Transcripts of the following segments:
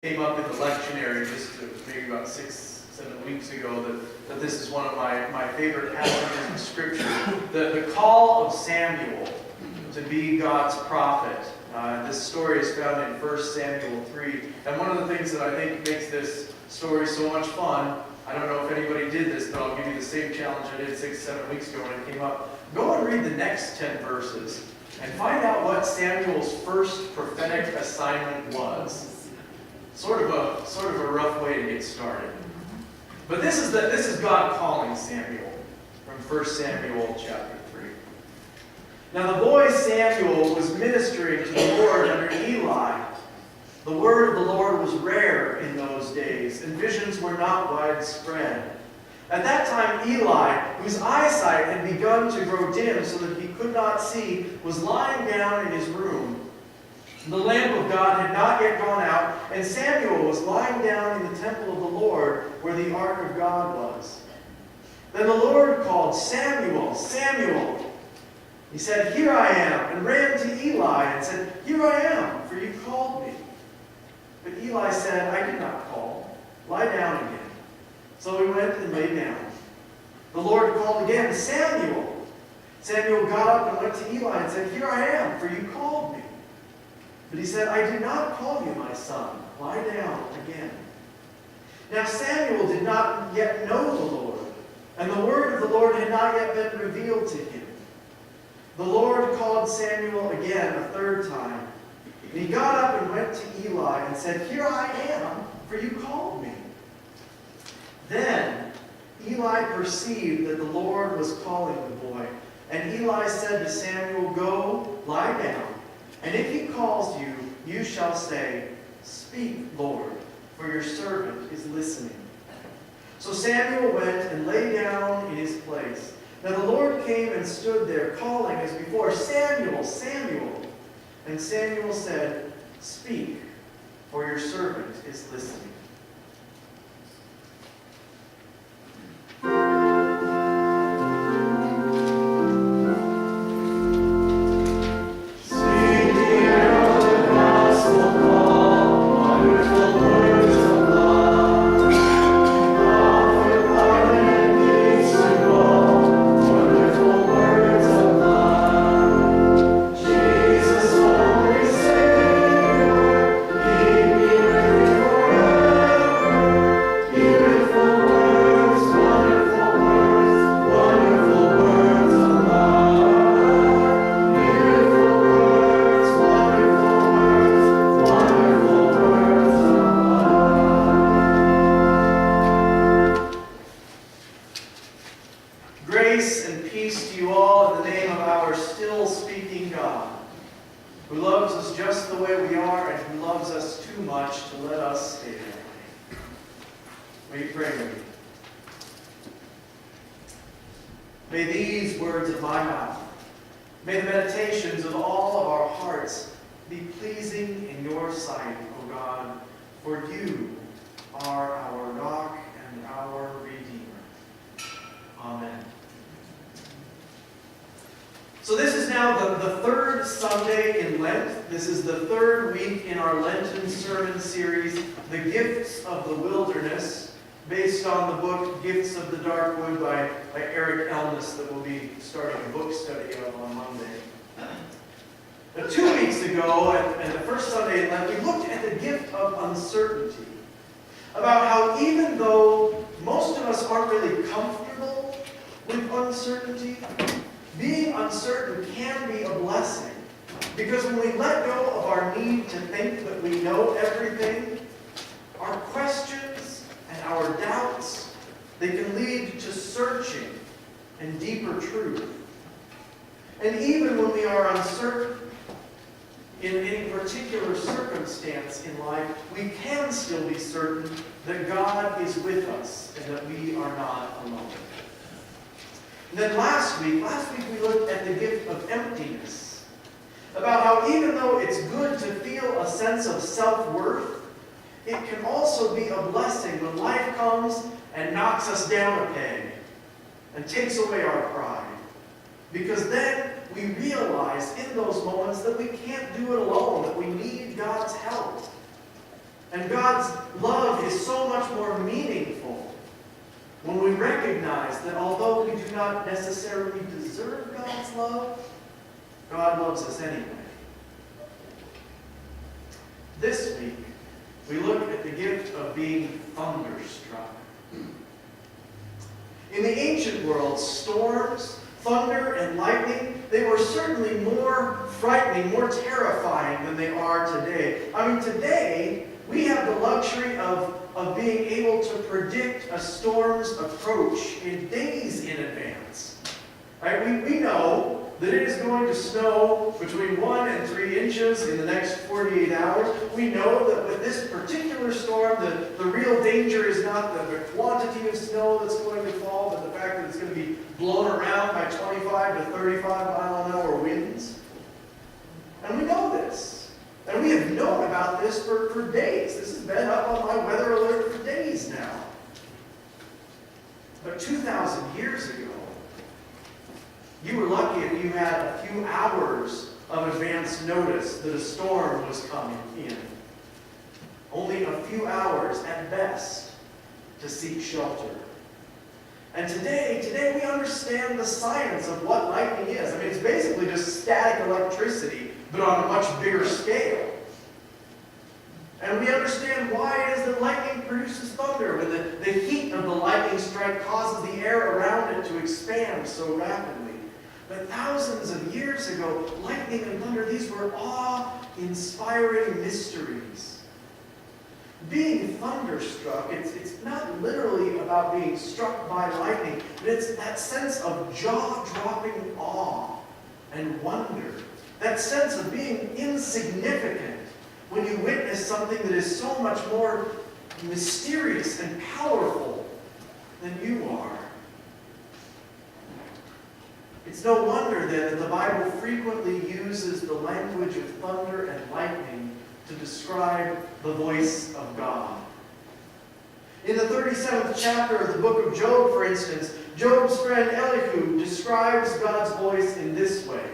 Came up in the lectionary just maybe about 6-7 weeks ago that this is one of my favorite passages in Scripture. The call of Samuel to be God's prophet. This story is found in 1 Samuel 3. And one of the things that I think makes this story so much fun, I don't know if anybody did this, but I'll give you the same challenge I did 6-7 weeks ago when it came up. Go and read the next 10 verses and find out what Samuel's first prophetic assignment was. Sort of a rough way to get started. But this is God calling Samuel from 1 Samuel chapter 3. Now the boy Samuel was ministering to the Lord under Eli. The word of the Lord was rare in those days, and visions were not widespread. At that time Eli, whose eyesight had begun to grow dim so that he could not see, was lying down in his room. The lamp of God had not yet gone out, and Samuel was lying down in the temple of the Lord, where the ark of God was. Then the Lord called, "Samuel, Samuel." He said, "Here I am," and ran to Eli and said, "Here I am, for you called me." But Eli said, "I did not call. Lie down again." So he went and lay down. The Lord called again, "Samuel." Samuel got up and went to Eli and said, "Here I am, for you called me." But he said, "I did not call you, my son. Lie down again." Now Samuel did not yet know the Lord, and the word of the Lord had not yet been revealed to him. The Lord called Samuel again a third time. And he got up and went to Eli and said, "Here I am, for you called me." Then Eli perceived that the Lord was calling the boy. And Eli said to Samuel, "Go, lie down. And if he calls you, you shall say, 'Speak, Lord, for your servant is listening.'" So Samuel went and lay down in his place. Now the Lord came and stood there, calling as before, "Samuel, Samuel." And Samuel said, "Speak, for your servant is listening." Grace and peace to you all in the name of our still speaking God, who loves us just the way we are and who loves us too much to let us stay that way. Will you pray with me? May these words of my mouth, may the meditations of all of our hearts be pleasing in your sight, O God, for you are our rock and our Redeemer. Amen. So this is now the third Sunday in Lent. This is the third week in our Lenten sermon series, The Gifts of the Wilderness, based on the book Gifts of the Dark Wood by Eric Elnes that we'll be starting a book study of on Monday. Now, 2 weeks ago, and the first Sunday in Lent, we looked at the gift of uncertainty, about how even though most of us aren't really comfortable with uncertainty, being uncertain can be a blessing, because when we let go of our need to think that we know everything, our questions and our doubts, they can lead to searching and deeper truth. And even when we are uncertain in any particular circumstance in life, we can still be certain that God is with us and that we are not alone. And then last week we looked at the gift of emptiness, about how even though it's good to feel a sense of self-worth, it can also be a blessing when life comes and knocks us down a peg and takes away our pride. Because then we realize in those moments that we can't do it alone, that we need God's help. And God's love is so much more meaningful when we recognize that although we do not necessarily deserve God's love, God loves us anyway. This week, we look at the gift of being thunderstruck. In the ancient world, storms, thunder, and lightning, they were certainly more frightening, more terrifying than they are today. I mean, today, we have the luxury of being able to predict a storm's approach in days in advance. Right? We know that it is going to snow between 1 and 3 inches in the next 48 hours. We know that with this particular storm, the real danger is not the quantity of snow that's going to fall, but the fact that it's going to be blown around by 25 to 35 mile-an-hour winds. And we know this. And we have known about this for days. This has been up on my weather alert for days now. But 2,000 years ago, you were lucky if you had a few hours of advance notice that a storm was coming in. Only a few hours at best to seek shelter. And today we understand the science of what lightning is. I mean, it's basically just static electricity, but on a much bigger scale. And we understand why it is that lightning produces thunder, when the heat of the lightning strike causes the air around it to expand so rapidly. But thousands of years ago, lightning and thunder, these were awe-inspiring mysteries. Being thunderstruck, it's not literally about being struck by lightning, but it's that sense of jaw-dropping awe and wonder. That sense of being insignificant when you witness something that is so much more mysterious and powerful than you are. It's no wonder then that the Bible frequently uses the language of thunder and lightning to describe the voice of God. In the 37th chapter of the book of Job, for instance, Job's friend Elihu describes God's voice in this way.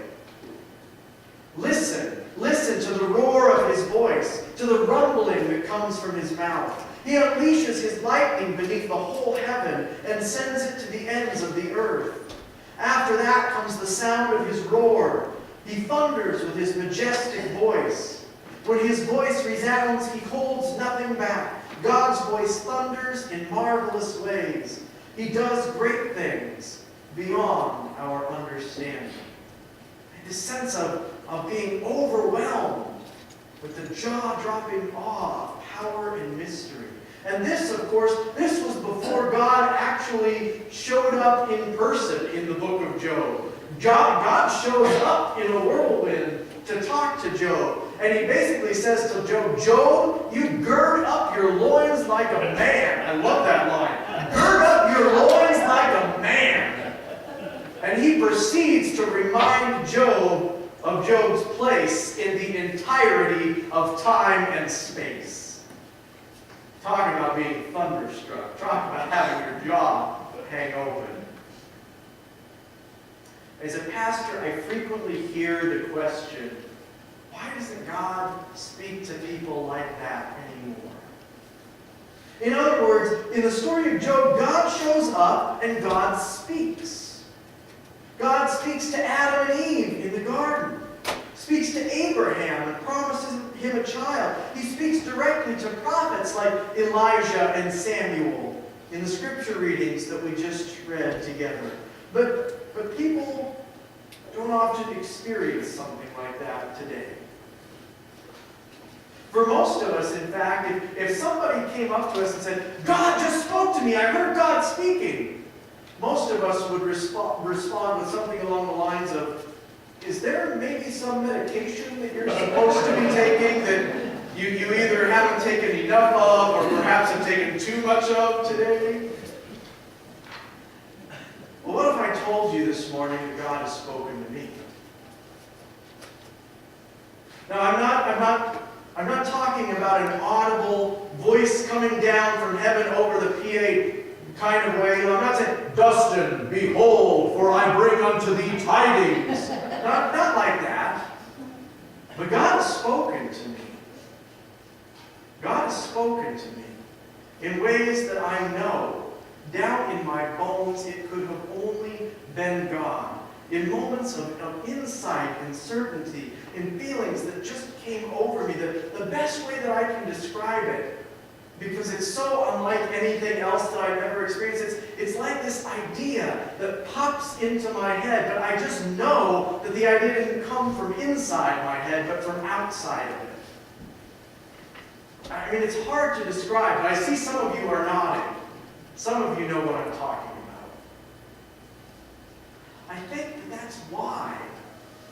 Listen to the roar of his voice, to the rumbling that comes from his mouth. He unleashes his lightning beneath the whole heaven and sends it to the ends of the earth. After that comes the sound of his roar. He thunders with his majestic voice. When his voice resounds, he holds nothing back. God's voice thunders in marvelous ways. He does great things beyond our understanding. This sense of being overwhelmed with the jaw-dropping awe of power and mystery. And this, of course, this was before God actually showed up in person in the book of Job. God shows up in a whirlwind to talk to Job. And he basically says to Job, Job, you gird up your loins like a man. I love that line. Gird up your loins like a man. And he proceeds to remind Job of Job's place in the entirety of time and space. Talk about being thunderstruck. Talk about having your jaw hang open. As a pastor, I frequently hear the question, why doesn't God speak to people like that anymore? In other words, in the story of Job, God shows up and God speaks. God speaks to Adam and Eve in the garden. Speaks to Abraham and promises him a child. He speaks directly to prophets like Elijah and Samuel in the scripture readings that we just read together. But people don't often experience something like that today. For most of us, in fact, if somebody came up to us and said, God just spoke to me, I heard God speaking, most of us would respond with something along the lines of, is there maybe some medication that you're supposed to be taking that you either haven't taken enough of or perhaps have taken too much of today? Well, what if I told you this morning that God has spoken to me? Now, I'm not talking about an audible voice coming down from heaven over the PA kind of way. I'm not saying, Dustin, behold, for I bring unto thee tidings. Not like that. But God has spoken to me. God has spoken to me in ways that I know, down in my bones, it could have only been God. In moments of insight and certainty, in feelings that just came over me, the best way that I can describe it, because it's so unlike anything else that I've ever experienced, it's like this idea that pops into my head, but I just know that the idea didn't come from inside my head, but from outside of it. I mean, it's hard to describe, but I see some of you are nodding. Some of you know what I'm talking about. I think that's why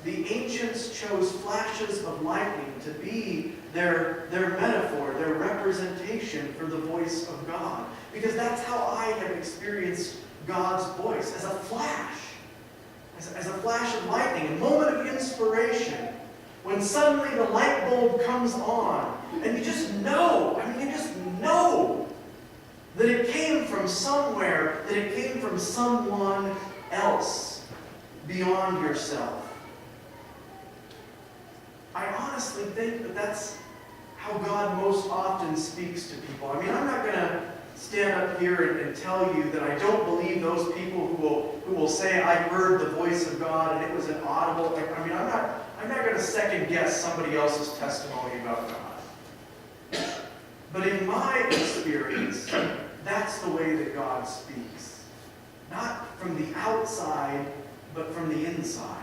the ancients chose flashes of lightning to be their metaphor, their representation for the voice of God. Because that's how I have experienced God's voice, as a flash. As a flash of lightning, a moment of inspiration. When suddenly the light bulb comes on, and you just know, that it came from somewhere, that it came from someone else beyond yourself. I honestly think that that's how God most often speaks to people. I mean, I'm not going to stand up here and tell you that I don't believe those people who will say, I heard the voice of God and it was inaudible. I mean, I'm not going to second guess somebody else's testimony about God. But in my experience, that's the way that God speaks. Not from the outside, but from the inside.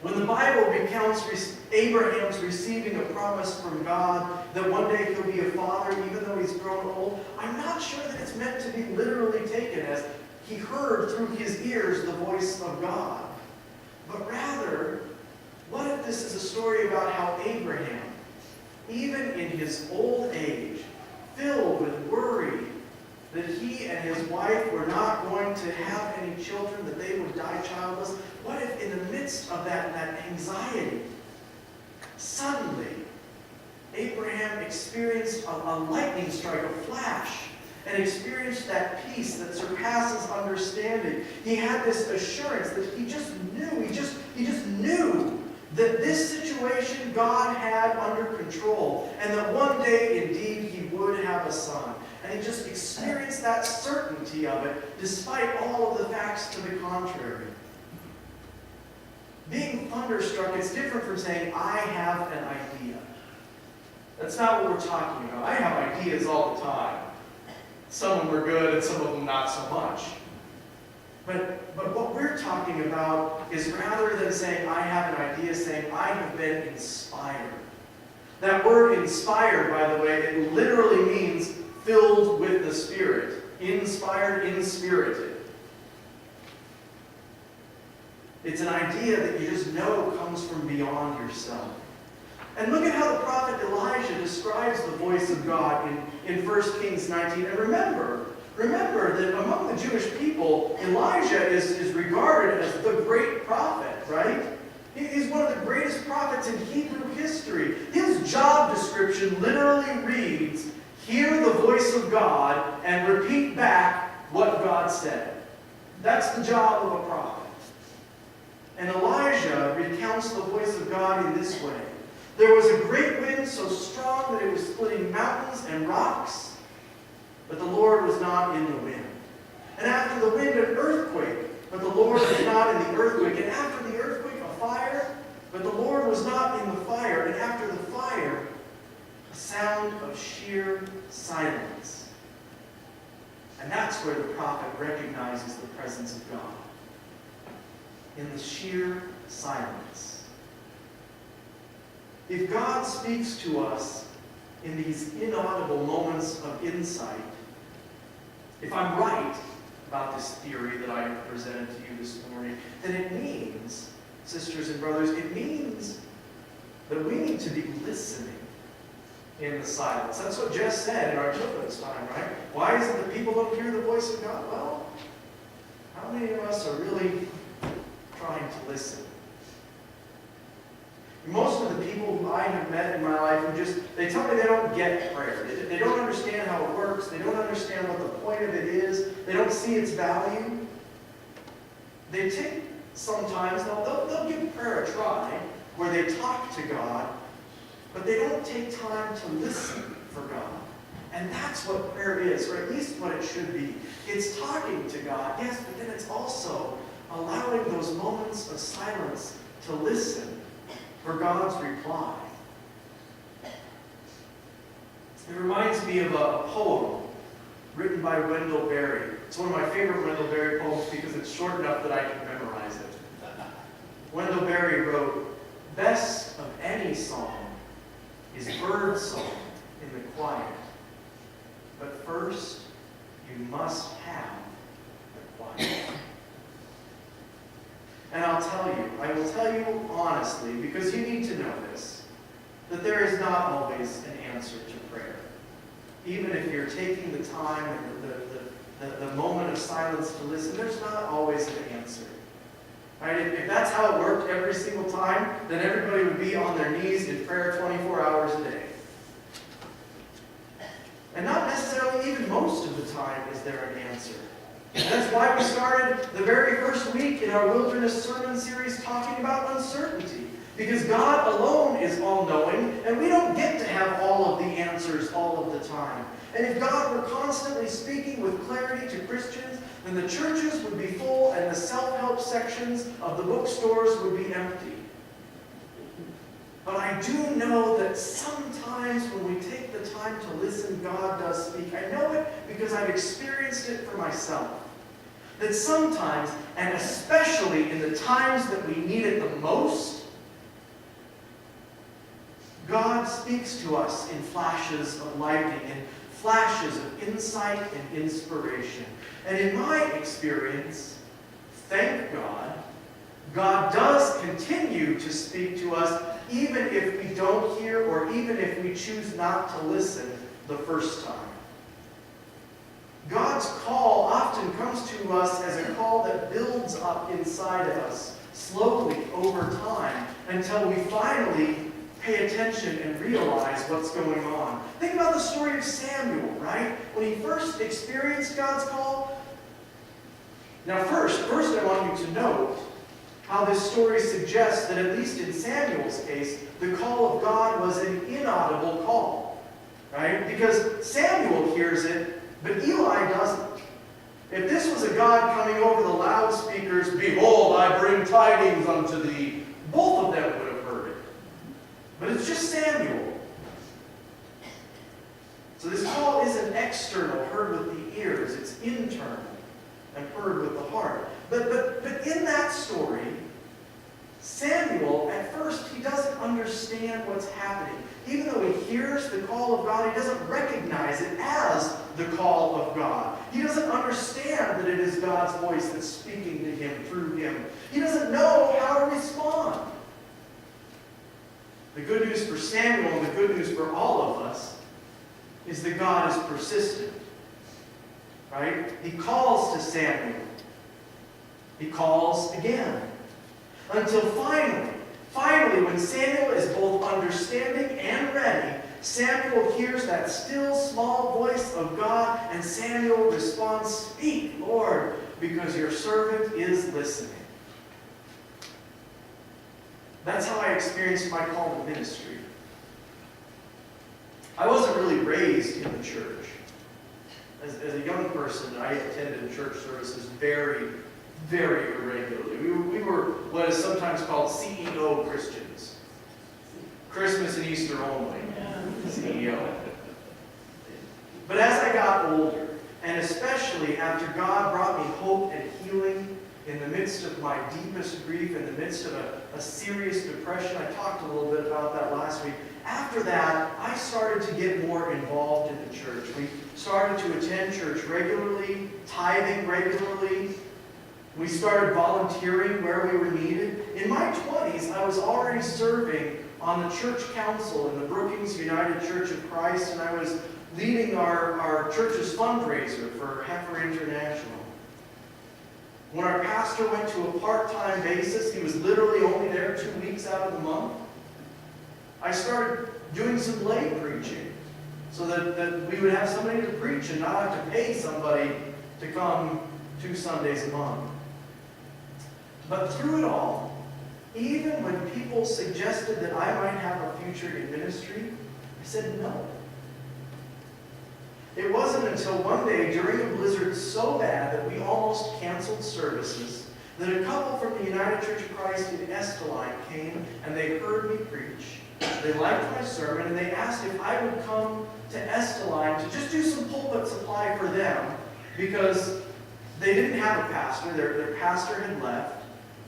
When the Bible recounts Abraham's receiving a promise from God that one day he'll be a father even though he's grown old, I'm not sure that it's meant to be literally taken as he heard through his ears the voice of God. But rather, what if this is a story about how Abraham, even in his old age, filled with worry that he and his wife were not going to have any children, that they would die childless, what if in the midst of that anxiety, suddenly Abraham experienced a lightning strike, a flash, and experienced that peace that surpasses understanding. He had this assurance that he just knew that this situation God had under control, and that one day indeed he would have a son. And he just experienced that certainty of it, despite all of the facts to the contrary. Being thunderstruck is different from saying, I have an idea. That's not what we're talking about. I have ideas all the time. Some of them are good and some of them not so much. But what we're talking about is, rather than saying, I have an idea, saying, I have been inspired. That word inspired, by the way, it literally means filled with the Spirit. Inspired, inspirited. It's an idea that you just know comes from beyond yourself. And look at how the prophet Elijah describes the voice of God in 1 Kings 19. And remember that among the Jewish people, Elijah is regarded as the great prophet, right? He's one of the greatest prophets in Hebrew history. His job description literally reads, hear the voice of God and repeat back what God said. That's the job of a prophet. And Elijah recounts the voice of God in this way. There was a great wind so strong that it was splitting mountains and rocks, but the Lord was not in the wind. And after the wind, an earthquake, but the Lord was not in the earthquake. And after the earthquake, a fire, but the Lord was not in the fire. And after the fire, a sound of sheer silence. And that's where the prophet recognizes the presence of God. In the sheer silence. If God speaks to us in these inaudible moments of insight, if I'm right about this theory that I have presented to you this morning, then it means, sisters and brothers, it means that we need to be listening in the silence. That's what Jess said in our children's time, right? Why is it that people don't hear the voice of God? Well, how many of us are really trying to listen? Most of the people who I have met in my life they tell me they don't get prayer. They don't understand how it works. They don't understand what the point of it is. They don't see its value. They sometimes, they'll give prayer a try, where they talk to God, but they don't take time to listen for God. And that's what prayer is, or at least what it should be. It's talking to God, yes, but then it's also allowing those moments of silence to listen for God's reply. It reminds me of a poem written by Wendell Berry. It's one of my favorite Wendell Berry poems because it's short enough that I can memorize it. Wendell Berry wrote, "Best of any song is bird song in the quiet. But first, you must have the quiet." And I will tell you honestly, because you need to know this, that there is not always an answer to prayer. Even if you're taking the time and the moment of silence to listen, there's not always an answer. Right? If that's how it worked every single time, then everybody would be on their knees in prayer 24 hours a day. And not necessarily even most of the time is there an answer. And that's why we started the very first week in our Wilderness Sermon series talking about uncertainty. Because God alone is all-knowing, and we don't get to have all of the answers all of the time. And if God were constantly speaking with clarity to Christians, then the churches would be full and the self-help sections of the bookstores would be empty. But I do know that sometimes when we take the time to listen, God does speak. I know it because I've experienced it for myself. That sometimes, and especially in the times that we need it the most, God speaks to us in flashes of lightning, in flashes of insight and inspiration. And in my experience, thank God, God does continue to speak to us even if we don't hear or even if we choose not to listen the first time. God's call often comes to us as a call that builds up inside of us slowly over time until we finally pay attention and realize what's going on. Think about the story of Samuel, right? When he first experienced God's call. Now first I want you to note how this story suggests that at least in Samuel's case, the call of God was an inaudible call, right? Because Samuel hears it, but Eli doesn't. If this was a God coming over the loudspeakers, "Behold, I bring tidings unto thee," both of them would have heard it. But it's just Samuel. So this call isn't external, heard with the ears. It's internal and heard with the heart. But in that story, Samuel, at first, he doesn't understand what's happening. Even though he hears the call of God, he doesn't recognize it as the call of God. He doesn't understand that it is God's voice that's speaking to him through him. He doesn't know how to respond. The good news for Samuel and the good news for all of us is that God is persistent. Right? He calls to Samuel. He calls again. Until finally, when Samuel is both understanding and ready, Samuel hears that still small voice of God, and Samuel responds, "Speak, Lord, because your servant is listening." That's how I experienced my call to ministry. I wasn't really raised in the church. As a young person, I attended church services very, very irregularly. We were what is sometimes called CEO Christians. Christmas and Easter only. CEO. But as I got older, and especially after God brought me hope and healing in the midst of my deepest grief, in the midst of a serious depression, I talked a little bit about that last week. After that, I started to get more involved in the church. We started to attend church regularly, tithing regularly. We started volunteering where we were needed. In my 20s, I was already serving on the church council in the Brookings United Church of Christ, and I was leading our church's fundraiser for Heifer International. When our pastor went to a part-time basis, he was literally only there 2 weeks out of the month. I started doing some lay preaching so that we would have somebody to preach and not have to pay somebody to come 2 Sundays a month. But through it all, Even when people suggested that I might have a future in ministry, I said no. It wasn't until one day during a blizzard so bad that we almost canceled services that a couple from the United Church of Christ in Esteline came and they heard me preach. They liked my sermon and they asked if I would come to Esteline to just do some pulpit supply for them because they didn't have a pastor. Their pastor had left.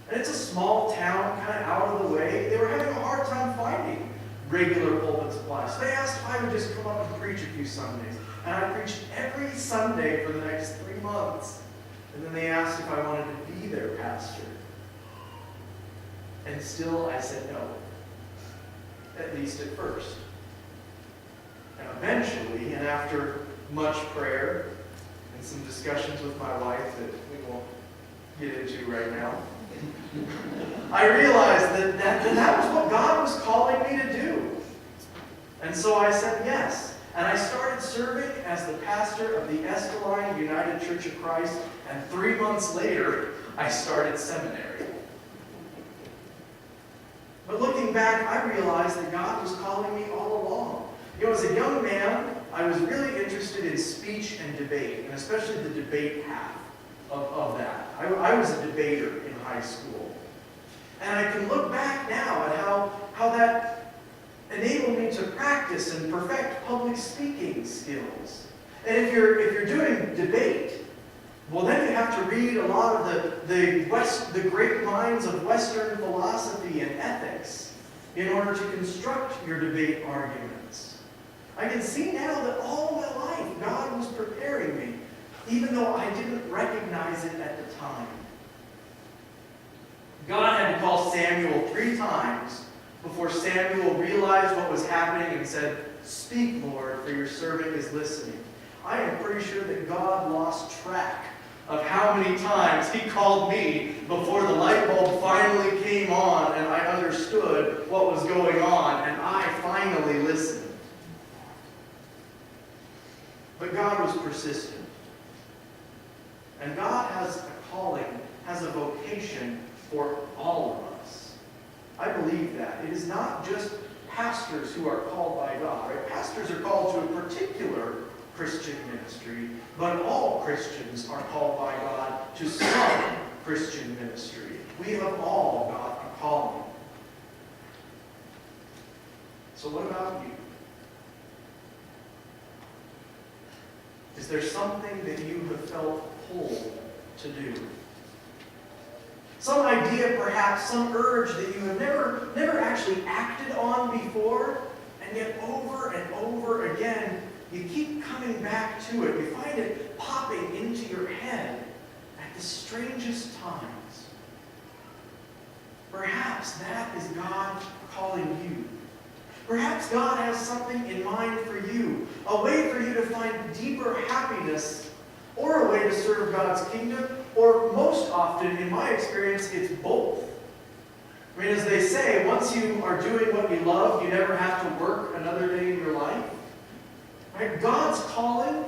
And it's a small town, kind of out of the way. They were having a hard time finding regular pulpit supply. So they asked if I would just come up and preach a few Sundays. And I preached every Sunday for the next 3 months. And then they asked if I wanted to be their pastor. And still I said no. At least at first. And eventually, and after much prayer and some discussions with my wife that we won't get into right now, I realized that was what God was calling me to do. And so I said yes. And I started serving as the pastor of the Esteline United Church of Christ. And 3 months later, I started seminary. But looking back, I realized that God was calling me all along. You know, as a young man, I was really interested in speech and debate, and especially the debate half of that. I was a debater in high school. And I can look back now at how that enabled me to practice and perfect public speaking skills. And if you're doing debate, well, then you have to read a lot of the great minds of Western philosophy and ethics in order to construct your debate arguments. I can see now that all my life God was preparing me, even though I didn't recognize it at the time. God had to call Samuel 3 times before Samuel realized what was happening and said, "Speak, Lord, for your servant is listening." I am pretty sure that God lost track of how many times he called me before the light bulb finally came on and I understood what was going on and I finally listened. But God was persistent. And God has a calling, has a vocation for all of us. I believe that. It is not just pastors who are called by God. Right? Pastors are called to a particular Christian ministry, but all Christians are called by God to some Christian ministry. We have all got a calling. So what about you? Is there something that you have felt pulled to do? Some idea, perhaps, some urge that you have never actually acted on before, and yet over and over again, you keep coming back to it. You find it popping into your head at the strangest times. Perhaps that is God calling you. Perhaps God has something in mind for you, a way for you to find deeper happiness, or a way to serve God's kingdom, or most often, in my experience, it's both. I mean, as they say, once you are doing what you love, you never have to work another day in your life. Right? God's calling,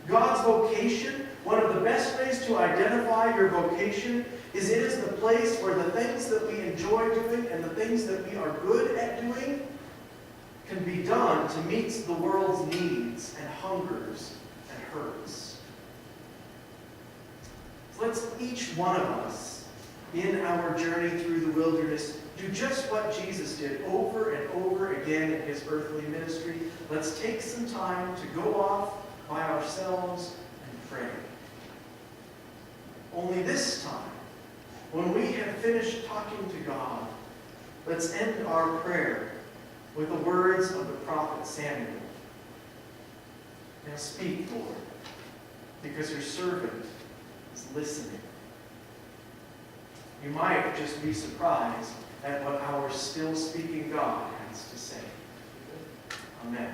God's vocation, one of the best ways to identify your vocation is it is the place where the things that we enjoy doing and the things that we are good at doing can be done to meet the world's needs and hungers and hurts. So let's each one of us in our journey through the wilderness do just what Jesus did over and over again in his earthly ministry. Let's take some time to go off by ourselves and pray. Only this time, when we have finished talking to God, let's end our prayer with the words of the prophet Samuel. Now speak, Lord, because your servant is listening. You might just be surprised at what our still speaking God has to say. Amen.